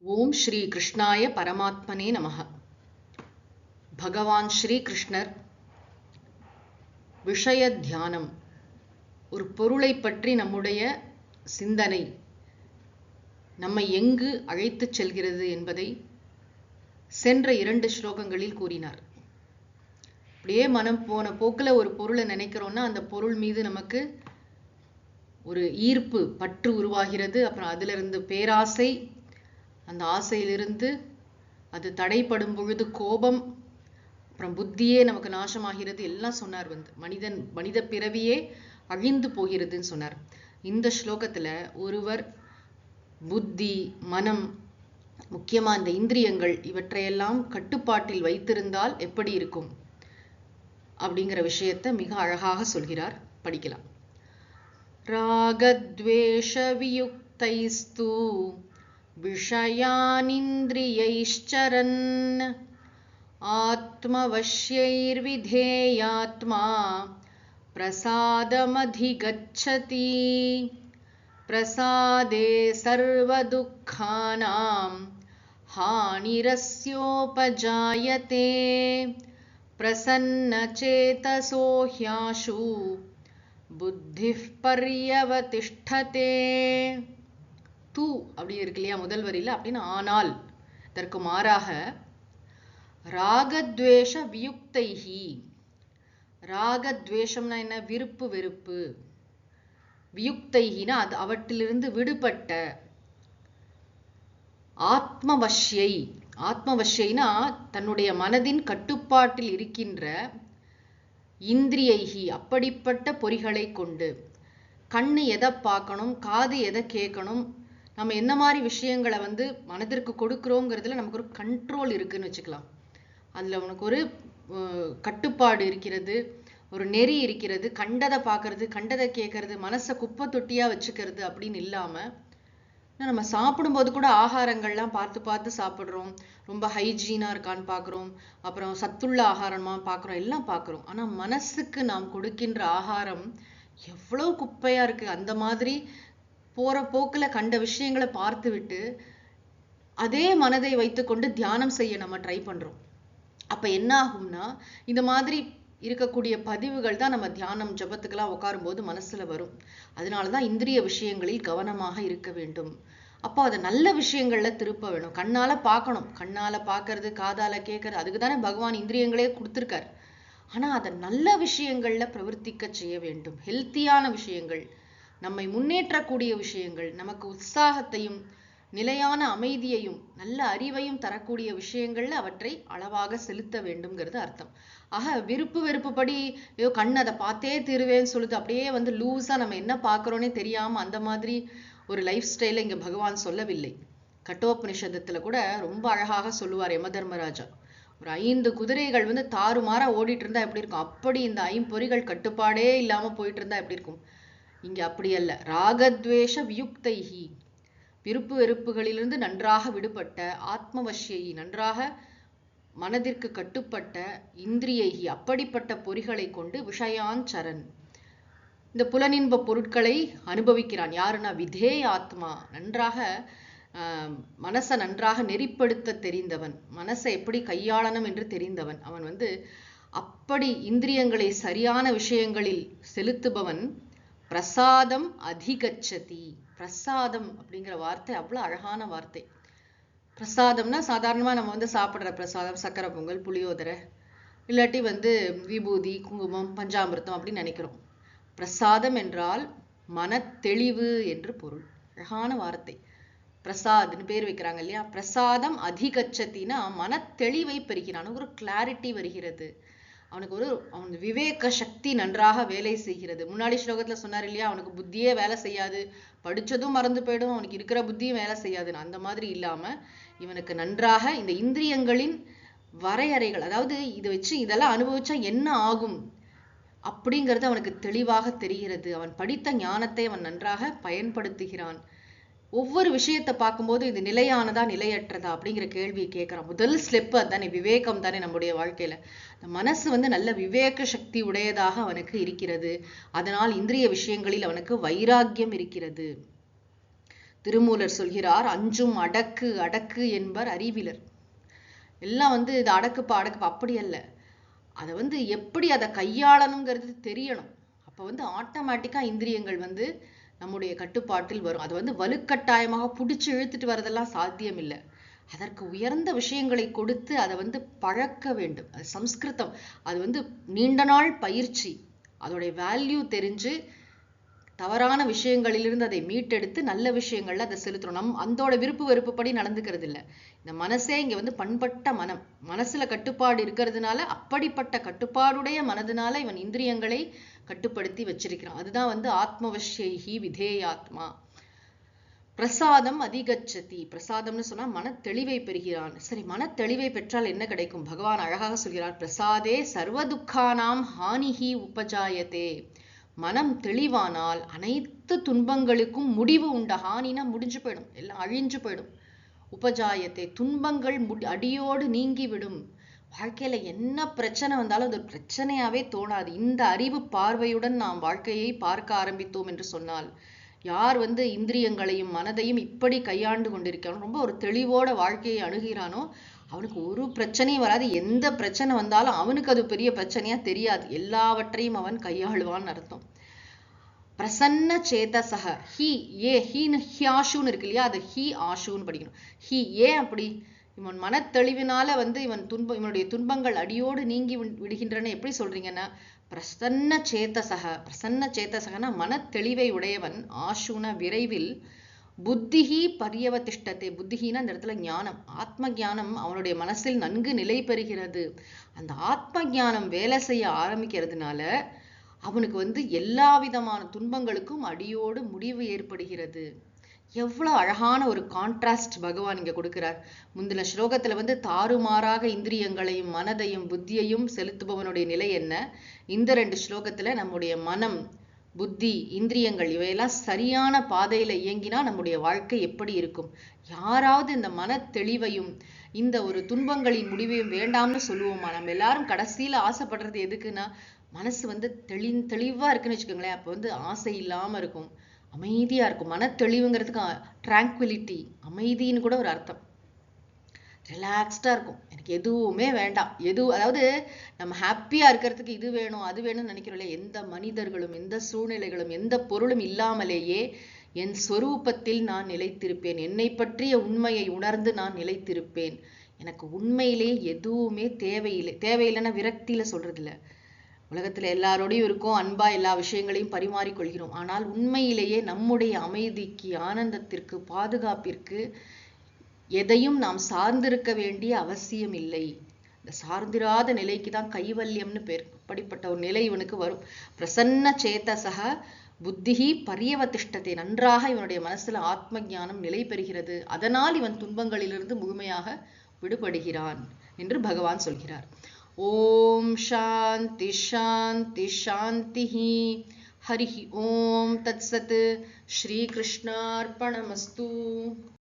ஓம் ஸ்ரீ கிருஷ்ணாய பரமாத்மனே நமஹ. பகவான் ஸ்ரீ கிருஷ்ணர் விஷய தியானம், ஒரு பொருளை பற்றி நம்முடைய சிந்தனை நம்மை எங்கு அழைத்துச் செல்கிறது என்பதை சென்ற 2 ஸ்லோகங்களில் கூறினார். அப்படியே மனம் போன போக்கில் ஒரு பொருளை நினைக்கிறோம்னா அந்த பொருள் மீது நமக்கு ஒரு ஈர்ப்பு பற்று உருவாகிறது. அப்புறம் அதிலிருந்து பேராசை, அந்த ஆசையிலிருந்து அது தடைப்படும் பொழுது கோபம், அப்புறம் புத்தியே நமக்கு நாசமாகிறது. எல்லாம் சொன்னார். மனித பிறவியே அழிந்து போகிறதுன்னு சொன்னார். இந்த ஸ்லோகத்துல ஒருவர் புத்தி, மனம், முக்கியமா இந்த இந்திரியங்கள் இவற்றையெல்லாம் கட்டுப்பாட்டில் வைத்திருந்தால் எப்படி இருக்கும் அப்படிங்கிற விஷயத்தை மிக அழகாக சொல்கிறார். படிக்கலாம். ராகத்வேஷ வியுக்தைஸ்து விஷயானிந்திரியைश्चरन् ஆத்மவஷ்யைர்விதேயாத்மா பிரசாதமதிகச்சதி பிரசாதே சர்வதுக்கானாம் ஹானிரஸ்யோபஜாயதே பிரசன்னசேதசோ ஹ்யாஷு புத்திஃ பர்யவதிஷ்டதே. தூ அப்படி இருக்கு இல்லையா முதல் வரியில, அப்படின்னு ஆனால் இதற்கு மாறாக ராகத்வேஷ வியுக்தைஹி. ராகத்வேஷம்னா என்ன? விருப்பு வெறுப்பு. வியுக்தைஹினா அது அவற்றிலிருந்து விடுபட்ட. ஆத்மவஷ்யை, ஆத்மவஷ்யைனா தன்னுடைய மனதின் கட்டுப்பாட்டில் இருக்கின்ற இந்திரியைஹி, அப்படிப்பட்ட பொறிகளை கொண்டு. கண்ணு எதை பார்க்கணும், காது எதை கேட்கணும், நம்ம என்ன மாதிரி விஷயங்களை மனதிற்கு கொடுக்குறோங்கிறதுல நமக்கு ஒரு கண்ட்ரோல் இருக்குன்னு வச்சுக்கலாம். அதில் உனக்கு ஒரு கட்டுப்பாடு இருக்கிறது, ஒரு நெறி இருக்கிறது. கண்டதை பார்க்கறது, கண்டதை கேட்கறது, மனசை குப்பை தொட்டியாக வச்சுக்கிறது அப்படின்னு இல்லாமல், நம்ம சாப்பிடும்போது கூட ஆகாரங்கள்லாம் பார்த்து பார்த்து சாப்பிட்றோம். ரொம்ப ஹைஜீனாக இருக்கான்னு பார்க்குறோம், அப்புறம் சத்துள்ள ஆகாரமாக பார்க்குறோம், எல்லாம் பார்க்குறோம். ஆனால் மனசுக்கு நாம் கொடுக்கின்ற ஆகாரம் எவ்வளோ குப்பையாக இருக்குது. அந்த மாதிரி போகிற போக்கில் கண்ட விஷயங்களை பார்த்து விட்டு அதே மனதை வைத்துக்கொண்டு தியானம் செய்ய நம்ம ட்ரை பண்ணுறோம். அப்போ என்ன ஆகும்னா, இந்த மாதிரி இருக்கக்கூடிய பதிவுகள் தான் நம்ம தியானம் ஜபத்துக்கெல்லாம் உட்காரும்போது மனசில் வரும். அதனால தான் இந்திரிய விஷயங்களில் கவனமாக இருக்க வேண்டும். அப்போ அதை நல்ல விஷயங்களில் திருப்ப வேணும். கண்ணால் பார்க்கணும், கண்ணால் பார்க்கறது, காதால் கேட்கறது, அதுக்கு தானே பகவான் இந்திரியங்களே கொடுத்துருக்கார். ஆனால் அதை நல்ல விஷயங்களில் பிரவர்த்திக்க செய்ய வேண்டும். ஹெல்த்தியான விஷயங்கள், நம்மை முன்னேற்றக்கூடிய விஷயங்கள், நமக்கு உற்சாகத்தையும் நிலையான அமைதியையும் நல்ல அறிவையும் தரக்கூடிய விஷயங்கள்ல அவற்றை அளவாக செலுத்த வேண்டும்ங்கிறது அர்த்தம். ஆக விருப்பு வெறுப்புப்படி ஐயோ கண் அதை பார்த்தே தீருவேன்னு சொல்லுது, அப்படியே லூஸா நம்ம என்ன பார்க்குறோன்னே தெரியாம அந்த மாதிரி ஒரு லைஃப் ஸ்டைலை இங்க பகவான் சொல்லவில்லை. கட்டோபனிஷதத்துல கூட ரொம்ப அழகாக சொல்லுவார் யம தர்மராஜா. ஒரு 5 குதிரைகள் தாறுமாறா ஓடிட்டு இருந்தா எப்படி இருக்கும், அப்படி இந்த 5 பொறிகள் கட்டுப்பாடே இல்லாம போயிட்டு இருந்தா எப்படி இருக்கும். இங்க அப்படி அல்ல. ராகத்வேஷ வியுக்தைஹி, விருப்பு வெறுப்புகளிலிருந்து நன்றாக விடுபட்ட, ஆத்மவஷ்யை நன்றாக மனதிற்கு கட்டுப்பட்ட, இந்திரியைஹி அப்படிப்பட்ட பொறிகளை கொண்டு, விஷயாஞ்சரன் இந்த புலனின்ப பொருட்களை அனுபவிக்கிறான். யாருன்னா விதேய ஆத்மா, நன்றாக மனசை நன்றாக நெறிப்படுத்த தெரிந்தவன், மனசை எப்படி கையாளணும் என்று தெரிந்தவன். அவன் அப்படி இந்திரியங்களை சரியான விஷயங்களில் செலுத்துபவன். பிரசாதம் அதிகச்சதி. பிரசாதம் அப்படிங்கிற வார்த்தை அவ்வளோ அழகான வார்த்தை. பிரசாதம்னா சாதாரணமாக நம்ம சாப்பிட்ற பிரசாதம், சக்கரை பொங்கல், புளியோதரை, இல்லாட்டி விபூதி, குங்குமம், பஞ்சாமிர்தம் அப்படின்னு நினைக்கிறோம். பிரசாதம் என்றால் மனத்தெளிவு என்று பொருள். அழகான வார்த்தை. பிரசாத்னு பேர் வைக்கிறாங்க இல்லையா. பிரசாதம் அதிகச்சத்தினா மனத்தெளிவை பெறுகிறான், ஒரு கிளாரிட்டி வருகிறது அவனுக்கு, அவன் விவேக சக்தி நன்றாக வேலை செய்கிறது. முன்னாடி ஸ்லோகத்துல சொன்னார் இல்லையா, அவனுக்கு புத்தியே வேலை செய்யாது, படிச்சதும் மறந்து போயிடும், அவனுக்கு இருக்கிற புத்தியும் வேலை செய்யாதுன்னு. அந்த மாதிரி இல்லாம இவனுக்கு நன்றாக இந்த இந்திரியங்களின் வரையறைகள், அதாவது இதை வச்சு இதெல்லாம் அனுபவிச்சா என்ன ஆகும் அப்படிங்கிறது அவனுக்கு தெளிவாக தெரிகிறது. அவன் படித்த ஞானத்தை அவன் நன்றாக பயன்படுத்துகிறான். ஒவ்வொரு விஷயத்தை பார்க்கும்போது இது நிலையானதா நிலையற்றதா அப்படிங்கிற கேள்வியை கேட்குறான். முதல் ஸ்டெப் அதுதானே, விவேகம் தானே நம்முடைய வாழ்க்கையில. மனசு நல்ல விவேக சக்தி உடையதாக அவனுக்கு இருக்கிறது. அதனால் இந்திரிய விஷயங்களில் அவனுக்கு வைராக்கியம் இருக்கிறது. திருமூலர் சொல்கிறார், அஞ்சும் அடக்கு அடக்கு என்பர் அறிவிலர். எல்லாம் இது அடக்குப்பா அடக்குப்பா, அப்படி அல்ல. அதை எப்படி அதை கையாளணுங்கிறது தெரியணும். அப்போ ஆட்டோமேட்டிக்கா இந்திரியங்கள் நம்முடைய கட்டுப்பாட்டில் வரும். அது வலுக்கட்டாயமாக பிடிச்சு இழுத்துட்டு வரதெல்லாம் சாத்தியம் இல்லை. அதற்கு உயர்ந்த விஷயங்களை கொடுத்து அதை பழக்க வேண்டும். அது சம்ஸ்கிருதம். அது நீண்ட நாள் பயிற்சி. அதோடைய வேல்யூ தெரிஞ்சு தவறான விஷயங்களிலிருந்து அதை மீட்டெடுத்து நல்ல விஷயங்கள்ல அதை செலுத்தணும். அதோட விருப்பு வெறுப்புப்படி நடந்துக்கிறது இல்லை. இந்த மனசே இங்க பண்பட்ட மனம். மனசுல கட்டுப்பாடு இருக்கிறதுனால, அப்படிப்பட்ட கட்டுப்பாடுடைய மனதினால இவன் இந்திரியங்களை கட்டுப்படுத்தி வச்சிருக்கிறான். அதுதான் ஆத்மவஷ்யைஹி விதேயாத்மா. பிரசாதம் அதிகச்சதி. பிரசாதம்னு சொன்னா மன தெளிவை பெறுகிறான். சரி, மன தெளிவை பெற்றால் என்ன கிடைக்கும்? பகவான் அழகாக சொல்கிறார், பிரசாதே சர்வ துக்கானாம் ஹானிஹி உபஜாயதே. மனம் தெளிவானால் அனைத்து துன்பங்களுக்கும் முடிவு உண்டு. ஹானினா முடிஞ்சு போயிடும், எல்லாம் அழிஞ்சு போயிடும். உபஜாயத்தை, துன்பங்கள் அடியோடு நீங்கிவிடும். வாழ்க்கையில என்ன பிரச்சனை வந்தாலும் அது பிரச்சனையாவே தோணாது. இந்த அறிவு பார்வையுடன் நாம் வாழ்க்கையை பார்க்க ஆரம்பித்தோம் என்று சொன்னால், யார் இந்திரியங்களையும் மனதையும் இப்படி கையாண்டு கொண்டிருக்கானோ, ரொம்ப ஒரு தெளிவோட வாழ்க்கையை அணுகிறானோ, அவனுக்கு ஒரு பிரச்சனையும் வராது. எந்த பிரச்சனை வந்தாலும் அவனுக்கு அது பெரிய பிரச்சனையா தெரியாது. எல்லாவற்றையும் அவன் கையாளுவான்னு அர்த்தம். பிரசன்ன சேதசக. ஹி ஏ ஹீன்னு ஹியாஷுன்னு இருக்கு இல்லையா, அது ஹி ஆஷுன்னு படிக்கணும். ஹி ஏன் அப்படி? இவன் மனத்தெளிவினால இவனுடைய துன்பங்கள் அடியோடு நீங்கி விடுகின்றன. எப்படி சொல்றீங்கன்னா, பிரசன்ன சேதசக. பிரசன்ன சேதசகனா மன தெளிவை உடையவன். ஆஷுன விரைவில். புத்திஹி பரியவதிஷ்டத்தை. புத்திஹினா இந்த இடத்துல ஞானம், ஆத்ம ஞானம் அவனுடைய மனசில் நன்கு நிலை பெறுகிறது. அந்த ஆத்ம ஞானம் வேலை செய்ய ஆரம்பிக்கிறதுனால அவனுக்கு எல்லா விதமான துன்பங்களுக்கும் அடியோடு முடிவு ஏற்படுகிறது. எவ்வளவு அழகான ஒரு கான்ட்ராஸ்ட் பகவான் இங்க கொடுக்கிறார். முந்தின ஸ்லோகத்துல தாறுமாறாக இந்திரியங்களையும் மனதையும் புத்தியையும் செலுத்துபவனுடைய நிலை என்ன, இந்த 2 ஸ்லோகத்துல நம்முடைய மனம், புத்தி, இந்திரியங்கள் இவையெல்லாம் சரியான பாதையில இயங்கினா நம்முடைய வாழ்க்கை எப்படி இருக்கும்? யாராவது இந்த மன தெளிவையும் இந்த ஒரு துன்பங்களின் முடிவையும் வேண்டாம்னு சொல்லுவோமா? நம்ம எல்லாரும் கடைசியில ஆசைப்படுறது எதுக்குன்னா, மனசு தெளிவா இருக்குன்னு வச்சுக்கோங்களேன். அப்போ ஆசை இல்லாம இருக்கும், அமைதியா இருக்கும். மன தெளிவுங்கிறதுக்கு ட்ராங்குவிலிட்டி, அமைதின்னு கூட ஒரு அர்த்தம். ரிலாக்ஸ்டா இருக்கும். எனக்கு எதுவுமே வேண்டாம். அதாவது நம்ம ஹாப்பியா இருக்கிறதுக்கு இது வேணும் அது வேணும்னு நினைக்கிறோம்ல. எந்த மனிதர்களும் எந்த சூழ்நிலைகளும் எந்த பொருளும் இல்லாமலேயே என் ஸ்வரூபத்தில் நான் நிலைத்திருப்பேன். என்னை பற்றிய உண்மையை உணர்ந்து நான் நிலைத்திருப்பேன். எனக்கு உண்மையிலே எதுவுமே தேவையில்லைன்னா விரக்தியில சொல்றது இல்லை. உலகத்துல எல்லாரோடையும் இருக்கும், அன்பா எல்லா விஷயங்களையும் பரிமாறிக்கொள்கிறோம். ஆனால் உண்மையிலேயே நம்முடைய அமைதிக்கு, ஆனந்தத்திற்கு, பாதுகாப்பிற்கு எதையும் நாம் சார்ந்திருக்க வேண்டிய அவசியம் இல்லை. இந்த சார்ந்திராத நிலைக்கு தான் கைவல்யம்னு பேர். அப்படிப்பட்ட ஒரு நிலை இவனுக்கு வரும். பிரசன்ன சேதசக புத்திஹி பரியவதிஷ்டத்தை. நன்றாக இவனுடைய மனசுல ஆத்ம ஞானம் நிலை பெறுகிறது. அதனால் இவன் துன்பங்களிலிருந்து முழுமையாக விடுபடுகிறான் என்று பகவான் சொல்கிறார். ஓம் சாந்தி சாந்தி சாந்திஹி. ஹரிஹி ஓம் தத்சத். ஸ்ரீ கிருஷ்ணார்ப்பணமஸ்து.